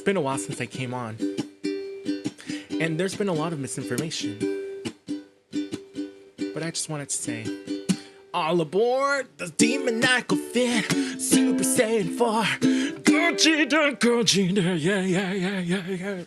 been a while since I came on, and there's been a lot of misinformation. But I just wanted to say, all aboard the Demoniacal Fit Super Saiyan 4 Gogeta, Gogeta, yeah.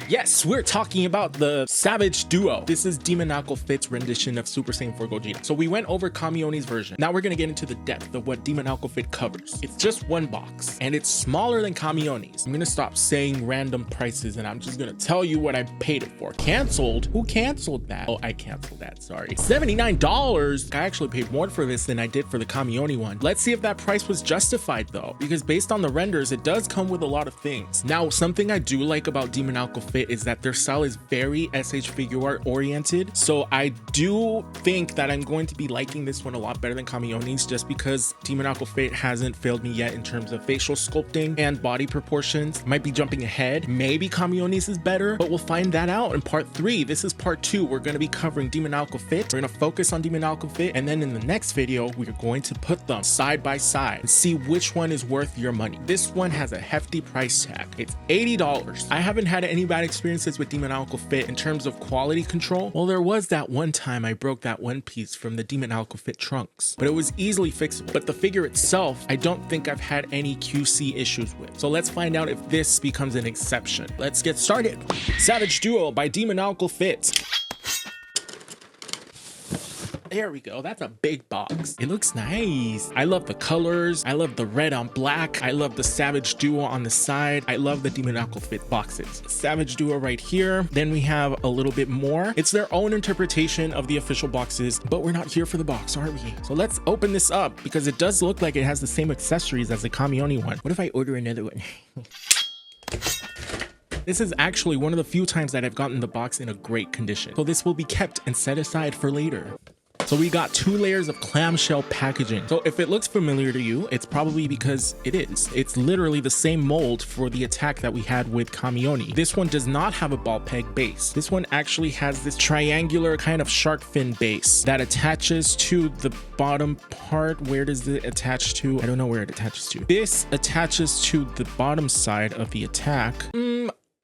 Yes, we're talking about the Savage Duo. This is Demoniacal Fit's rendition of Super Saiyan 4 Gogeta. So we went over Kamioni's version. Now we're gonna get into the depth of what Demoniacal Fit covers. It's just one box, and it's smaller than Kamioni's. I'm gonna stop saying random prices, and I'm just gonna tell you what I paid it for. Canceled? Who canceled that? Oh, I canceled that, sorry. $79. I actually paid more for this than I did for the Kamioni one. Let's see if that price was justified though, because based on the renders, it does come with a lot of things. Now, something I do like about Demoniacal Fit is that their style is very SH Figuart oriented. So I do think that I'm going to be liking this one a lot better than Kamioni's, just because Demoniacal Fit hasn't failed me yet in terms of facial sculpting and body proportions. Might be jumping ahead. Maybe Kamioni's is better, but we'll find that out in part 3. This is part 2. We're going to be covering Demoniacal Fit. We're going to focus on Demoniacal Fit, and then in the next video, we're going to put them side by side and see which one is worth your money. This one has a hefty price tag. It's $80. I haven't had any bad experiences with Demoniacal Fit in terms of quality control. Well, there was that one time I broke that one piece from the Demoniacal Fit trunks, but it was easily fixable. But the figure itself, I don't think I've had any QC issues with. So let's find out if this becomes an exception. Let's get started. Savage Duo by Demoniacal Fit. There we go. That's a big box. It looks nice. I love the colors. I love the red on black. I love the Savage Duo on the side. I love the Demoniacal Fit boxes. Savage Duo right here. Then we have a little bit more. It's their own interpretation of the official boxes, but we're not here for the box, are we? So let's open this up, because it does look like it has the same accessories as the Kamioni one. What if I order another one? This is actually one of the few times that I've gotten the box in a great condition. So this will be kept and set aside for later. So we got 2 layers of clamshell packaging. So if it looks familiar to you, it's probably because it is. It's literally the same mold for the attack that we had with Kamioni. This one does not have a ball peg base. This one actually has this triangular kind of shark fin base that attaches to the bottom part. Where does it attach to? I don't know where it attaches to. This attaches to the bottom side of the attack.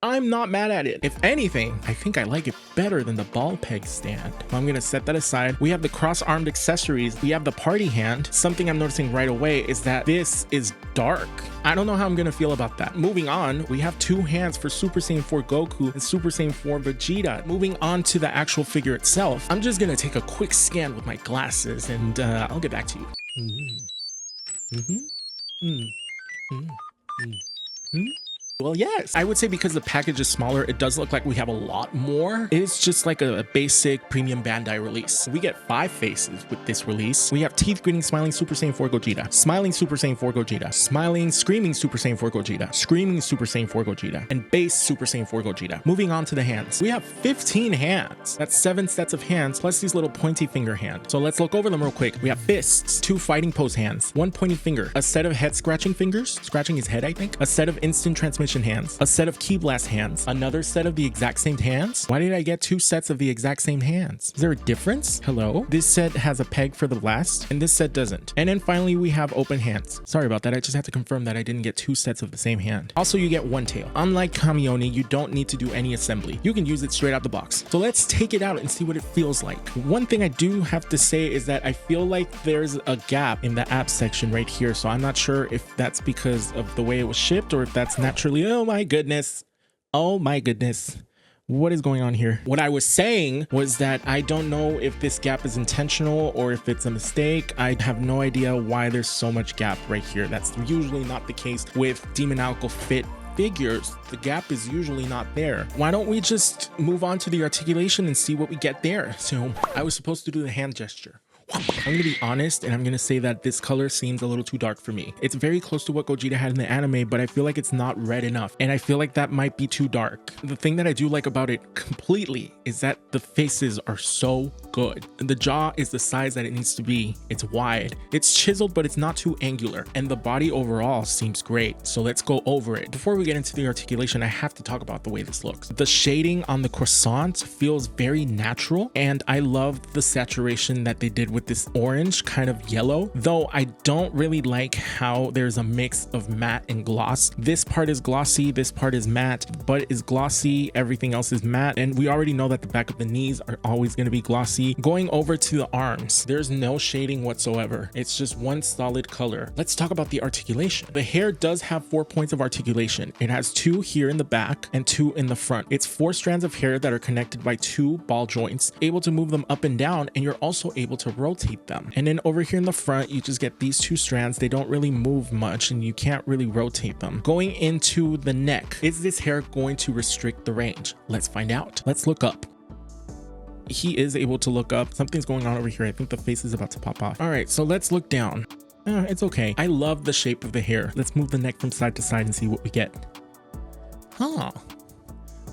I'm not mad at it. If anything, I think I like it better than the ball peg stand. I'm gonna set that aside. We have the cross-armed accessories. We have the party hand. Something I'm noticing right away is that this is dark. I don't know how I'm gonna feel about that. Moving on, we have 2 hands for Super Saiyan 4 Goku and Super Saiyan 4 Vegeta. Moving on to the actual figure itself, I'm just gonna take a quick scan with my glasses, and I'll get back to you. Well, yes, I would say because the package is smaller, it does look like we have a lot more. It's just like a basic premium Bandai release. We get 5 faces with this release. We have teeth gritting smiling Super Saiyan 4 Gogeta, smiling Super Saiyan 4 Gogeta, smiling screaming Super Saiyan 4 Gogeta, screaming Super Saiyan 4 Gogeta, and base Super Saiyan 4 Gogeta. Moving on to the hands. We have 15 hands. That's 7 sets of hands plus these little pointy finger hands. So let's look over them real quick. We have fists, 2 fighting pose hands, 1 pointy finger, a set of head scratching fingers, scratching his head I think, a set of instant transmission hands, a set of key blast hands, another set of the exact same hands. Why did I get 2 sets of the exact same hands? Is there a difference? Hello? This set has a peg for the blast and this set doesn't. And then finally we have open hands. Sorry about that. I just had to confirm that I didn't get 2 sets of the same hand. Also, you get 1 tail. Unlike Kamioni, you don't need to do any assembly. You can use it straight out the box. So let's take it out and see what it feels like. One thing I do have to say is that I feel like there's a gap in the app section right here. So I'm not sure if that's because of the way it was shipped or if that's naturally, oh my goodness. Oh my goodness. What is going on here? What I was saying was that I don't know if this gap is intentional or if it's a mistake. I have no idea why there's so much gap right here. That's usually not the case with Demoniacal Fit figures. The gap is usually not there. Why don't we just move on to the articulation and see what we get there? So I was supposed to do the hand gesture. I'm gonna be honest, and I'm gonna say that this color seems a little too dark for me. It's very close to what Gogeta had in the anime, but I feel like it's not red enough, and I feel like that might be too dark. The thing that I do like about it completely is that the faces are so good. The jaw is the size that it needs to be. It's wide. It's chiseled, but it's not too angular, and the body overall seems great. So let's go over it. Before we get into the articulation, I have to talk about the way this looks. The shading on the croissant feels very natural, and I love the saturation that they did with with this orange kind of yellow, though I don't really like how there's a mix of matte and gloss. This part is glossy, this part is matte, butt is glossy, everything else is matte, and we already know that the back of the knees are always going to be glossy. Going over to the arms, there's no shading whatsoever. It's just one solid color. Let's talk about the articulation. The hair does have 4 points of articulation. It has 2 here in the back and 2 in the front. It's 4 strands of hair that are connected by 2 ball joints, able to move them up and down, and you're also able to rotate them. And then over here in the front, you just get these 2 strands. They don't really move much and you can't really rotate them. Going into the neck, is this hair going to restrict the range? Let's find out. Let's look up. He is able to look up. Something's going on over here. I think the face is about to pop off. All right, so let's look down. It's okay. I love the shape of the hair. Let's move the neck from side to side and see what we get. Huh.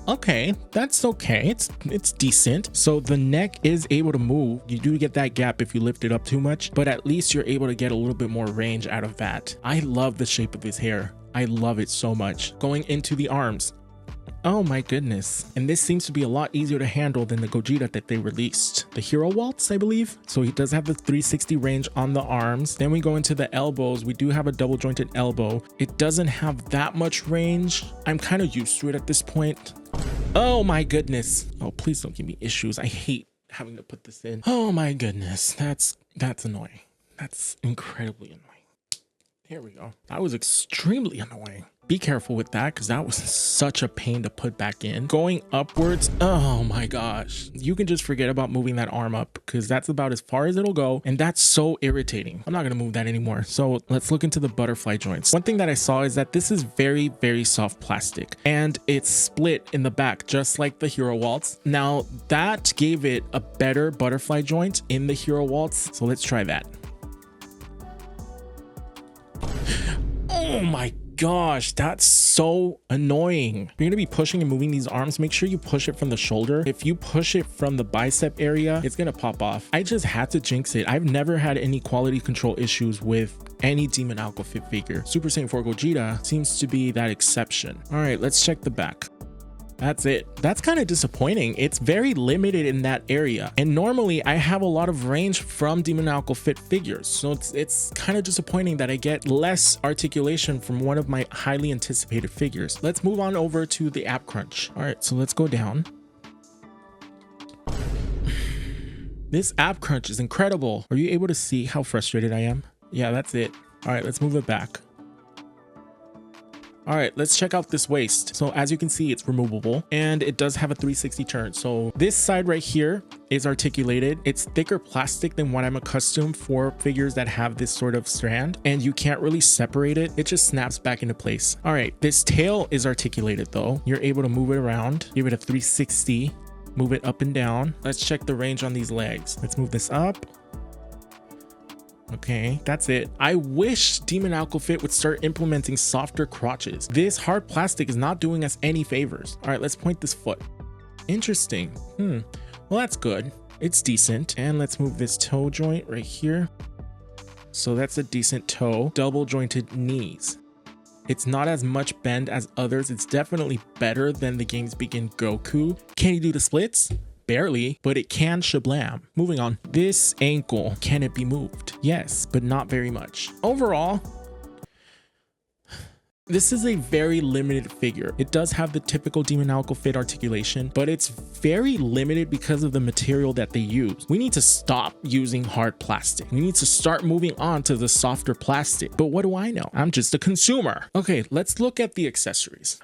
Okay, that's okay. It's decent. So the neck is able to move. You do get that gap if you lift it up too much, but at least you're able to get a little bit more range out of that. I love the shape of his hair. I love it so much. Going into the arms. Oh my goodness. And this seems to be a lot easier to handle than the Gogeta that they released. The Hero Waltz, I believe. So he does have the 360 range on the arms. Then we go into the elbows. We do have a double jointed elbow. It doesn't have that much range. I'm kind of used to it at this point. Oh my goodness. Oh, please don't give me issues. I hate having to put this in. Oh my goodness. That's annoying. That's incredibly annoying. There we go. That was extremely annoying. Be careful with that because that was such a pain to put back in. Going upwards, oh my gosh. You can just forget about moving that arm up because that's about as far as it'll go. And that's so irritating. I'm not going to move that anymore. So let's look into the butterfly joints. One thing that I saw is that this is very, very soft plastic and it's split in the back, just like the Hero Waltz. Now that gave it a better butterfly joint in the Hero Waltz. So let's try that. Oh my gosh, that's so annoying. If you're gonna be pushing and moving these arms, make sure you push it from the shoulder. If you push it from the bicep area, it's gonna pop off. I just had to jinx it. I've never had any quality control issues with any Demoniacal Fit figure. Super Saiyan 4 Gogeta seems to be that exception. All right, let's check the back. That's it. That's kind of disappointing. It's very limited in that area. And normally I have a lot of range from Demoniacal Fit figures. So it's kind of disappointing that I get less articulation from one of my highly anticipated figures. Let's move on over to the ab crunch. All right, so let's go down. This ab crunch is incredible. Are you able to see how frustrated I am? Yeah, that's it. All right, let's move it back. All right, let's check out this waist. So as you can see, it's removable and it does have a 360 turn. So this side right here is articulated. It's thicker plastic than what I'm accustomed for figures that have this sort of strand, and you can't really separate it. It just snaps back into place. All right, this tail is articulated though. You're able to move it around, give it a 360, move it up and down. Let's check the range on these legs. Let's move this up. Okay, that's it. I wish Demoniacal Fit would start implementing softer crotches. This hard plastic is not doing us any favors. All right, let's point this foot. Interesting. Well, that's good. It's decent. And let's move this toe joint right here. So that's a decent toe. Double jointed knees. It's not as much bend as others. It's definitely better than the Games Begin Goku. Can you do the splits? Barely, but it can shablam. Moving on. This ankle, can it be moved? Yes, but not very much. Overall, this is a very limited figure. It does have the typical Demoniacal Fit articulation, but it's very limited because of the material that they use. We need to stop using hard plastic. We need to start moving on to the softer plastic. But what do I know? I'm just a consumer. Okay, let's look at the accessories.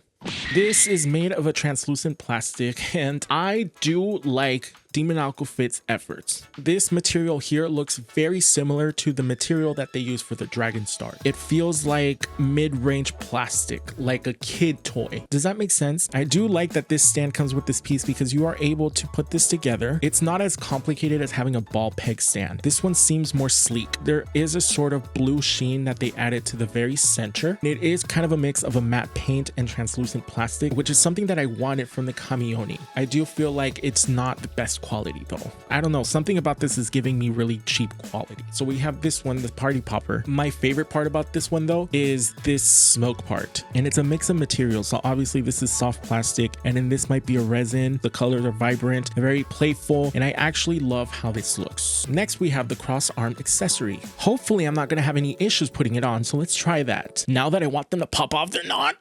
This is made of a translucent plastic, and I do like Demoniacal Fit's efforts. This material here looks very similar to the material that they use for the Dragon Star. It feels like mid-range plastic, like a kid toy. Does that make sense? I do like that this stand comes with this piece because you are able to put this together. It's not as complicated as having a ball peg stand. This one seems more sleek. There is a sort of blue sheen that they added to the very center. It is kind of a mix of a matte paint and translucent plastic, which is something that I wanted from the Kamioni. I do feel like it's not the best best quality though. I don't know, something about this is giving me really cheap quality. So we have this one, the Party Popper. My favorite part about this one though is this smoke part, and it's a mix of materials. So obviously this is soft plastic, and then this might be a resin. The colors are vibrant, very playful, and I actually love how this looks. Next we have the cross arm accessory. Hopefully I'm not gonna have any issues putting it on, so let's try that. Now that I want them to pop off, they're not.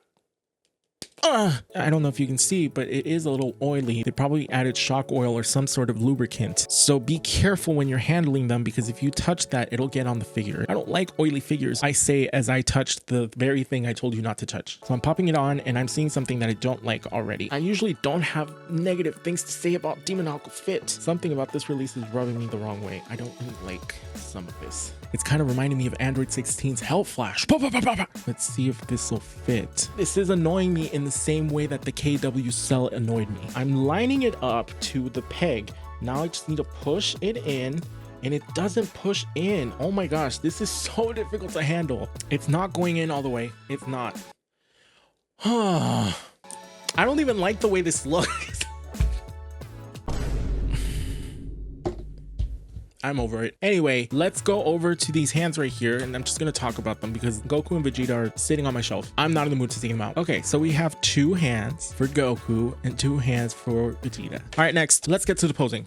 I don't know if you can see, but it is a little oily. They probably added shock oil or some sort of lubricant. So be careful when you're handling them, because if you touch that, it'll get on the figure. I don't like oily figures, I say as I touched the very thing I told you not to touch. So I'm popping it on and I'm seeing something that I don't like already. I usually don't have negative things to say about Demoniacal Fit. Something about this release is rubbing me the wrong way. I don't really like some of this. It's kind of reminding me of Android 16's Health Flash. Let's see if this will fit. This is annoying me in the same way that the KW cell annoyed me. I'm lining it up to the peg. Now I just need to push it in, and it doesn't push in. Oh my gosh, this is so difficult to handle. It's not going in all the way. It's not. I don't even like the way this looks. I'm over it. Anyway, let's go over to these hands right here, and I'm just gonna talk about them because Goku and Vegeta are sitting on my shelf. I'm not in the mood to take them out. Okay, so we have 2 hands for Goku and 2 hands for Vegeta. All right, next, let's get to the posing.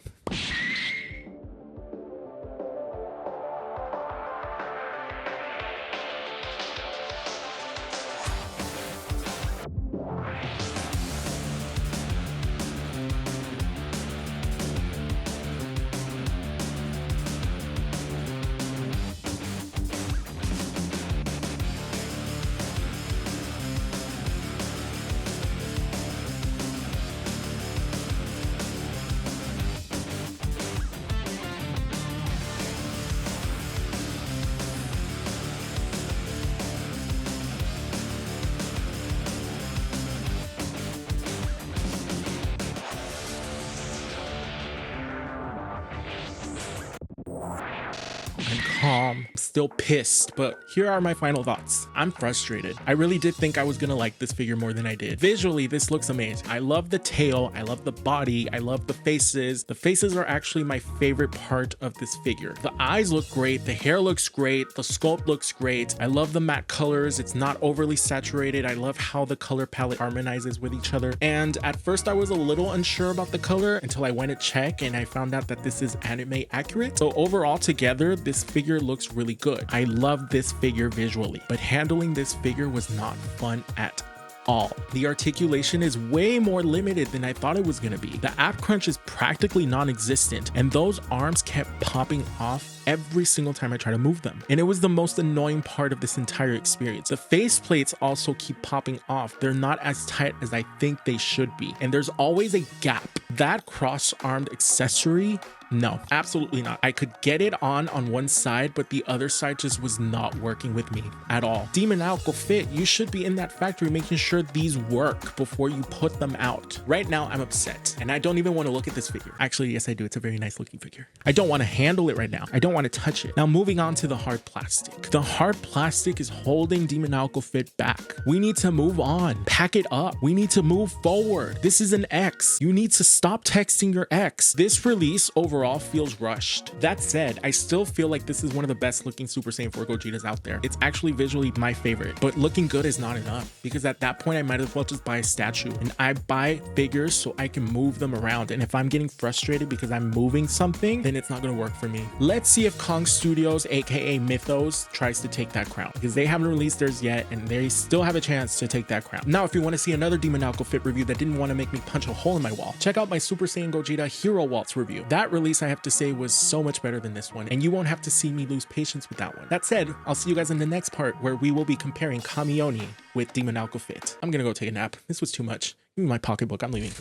I'm calm, still pissed, but here are my final thoughts. I'm frustrated. I really did think I was gonna like this figure more than I did. Visually, this looks amazing. I love the tail, I love the body, I love the faces. The faces are actually my favorite part of this figure. The eyes look great, the hair looks great, the sculpt looks great. I love the matte colors, it's not overly saturated. I love how the color palette harmonizes with each other. And at first I was a little unsure about the color until I went to check and I found out that this is anime accurate. So overall together, this figure looks really good. I love this figure visually, but handling this figure was not fun at all. The articulation is way more limited than I thought it was gonna be. The ab crunch is practically non-existent, and those arms kept popping off every single time I try to move them. And it was the most annoying part of this entire experience. The face plates also keep popping off. They're not as tight as I think they should be. And there's always a gap. That cross-armed accessory, no, absolutely not. I could get it on one side, but the other side just was not working with me at all. Demoniacal Fit, you should be in that factory making sure these work before you put them out. Right now, I'm upset, and I don't even want to look at this figure. Actually, yes, I do. It's a very nice looking figure. I don't want to handle it right now. I don't want to touch it. Now, moving on to the hard plastic. The hard plastic is holding Demoniacal Fit back. We need to move on. Pack it up. We need to move forward. This is an X. You need to stop texting your ex. This release overall feels rushed. That said, I still feel like this is one of the best looking Super Saiyan 4 Gogetas out there. It's actually visually my favorite, but looking good is not enough, because at that point I might as well just buy a statue. And I buy figures so I can move them around, and if I'm getting frustrated because I'm moving something, then it's not going to work for me. Let's see if Kong Studios, aka Mythos, tries to take that crown, because they haven't released theirs yet and they still have a chance to take that crown. Now, if you want to see another Demoniacal Fit review that didn't want to make me punch a hole in my wall, check out my Super Saiyan Gogeta Hero Waltz review. That release, I have to say, was so much better than this one, and you won't have to see me lose patience with that one. That said, I'll see you guys in the next part where we will be comparing Kamioni with Demoniacal Fit. I'm gonna go take a nap. This was too much. Give me my pocketbook. I'm leaving.